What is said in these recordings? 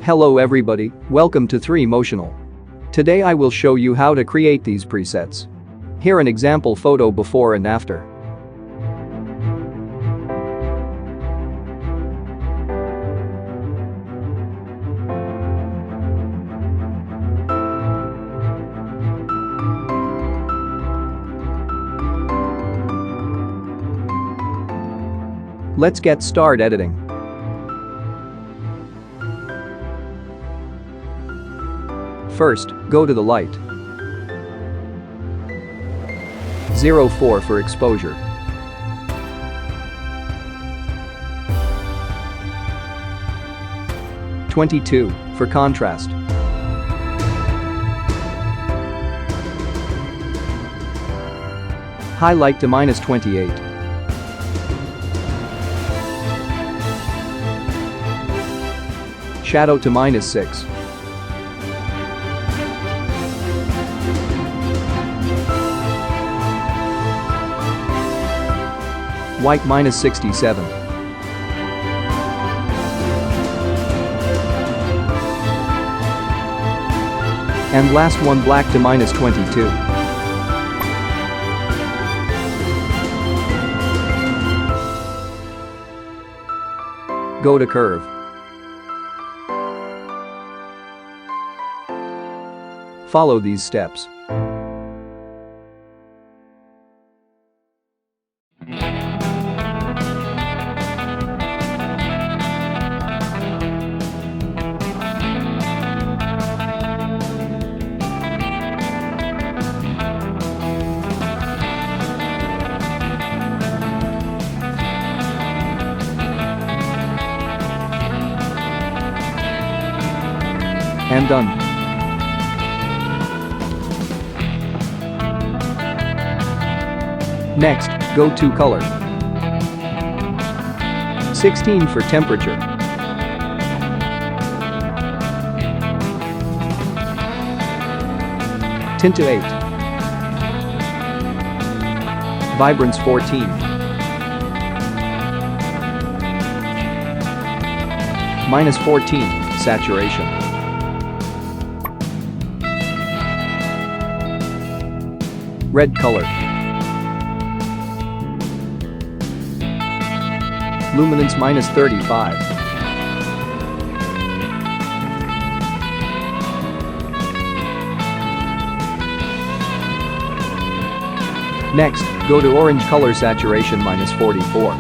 Hello everybody, welcome to 3Motional. Today I will show you how to create these presets. Here an example photo before and after. Let's get started editing. First, go to the light. 04 for exposure. (22) for contrast. Highlight to -28. Shadow to -6. White -67. And last one black to -22. Go to curve. Follow these steps. And done. Next, go to color. 16 for temperature. Tint to 8. Vibrance 14. -14, saturation. Red color. Luminance -35. Next, go to orange color saturation -44.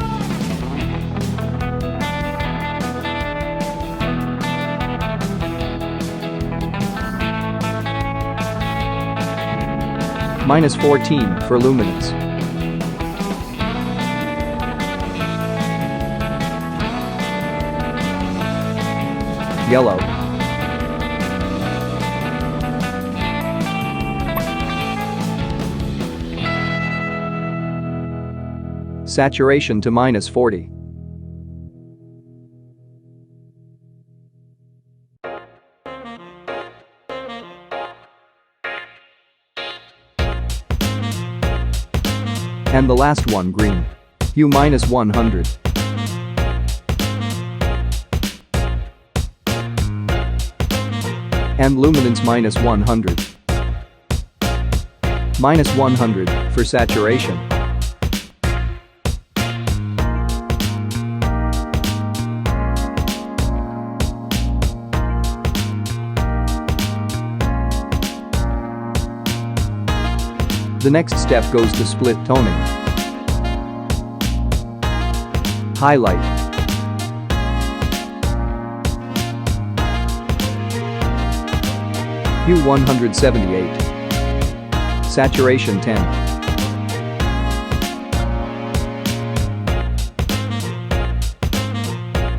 -14 for luminance. Yellow. Saturation to -40. And the last one green. Hue -100. And luminance -100. -100 for saturation. The next step goes to split toning. Highlight. Hue 178. Saturation 10.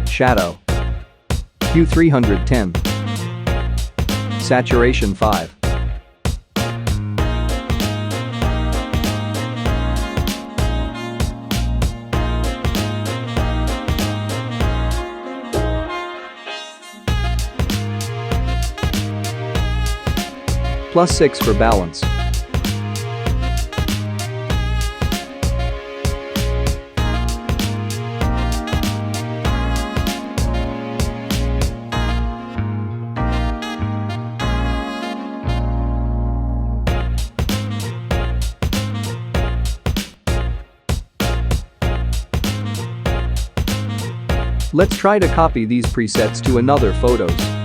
Shadow. Hue 310. Saturation 5. +6 for balance. Let's try to copy these presets to another photos.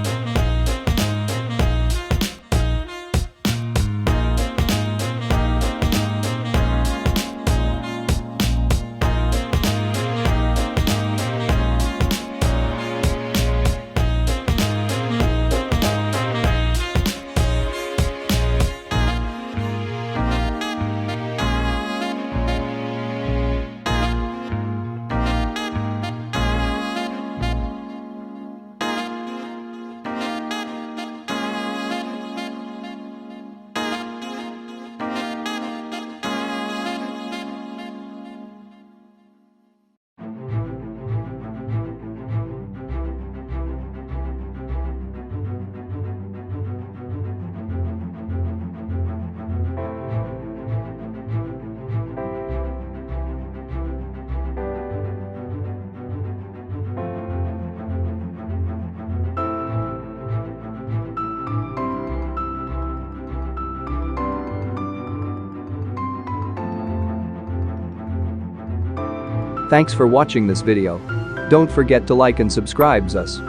Thanks for watching this video. Don't forget to like and subscribe us.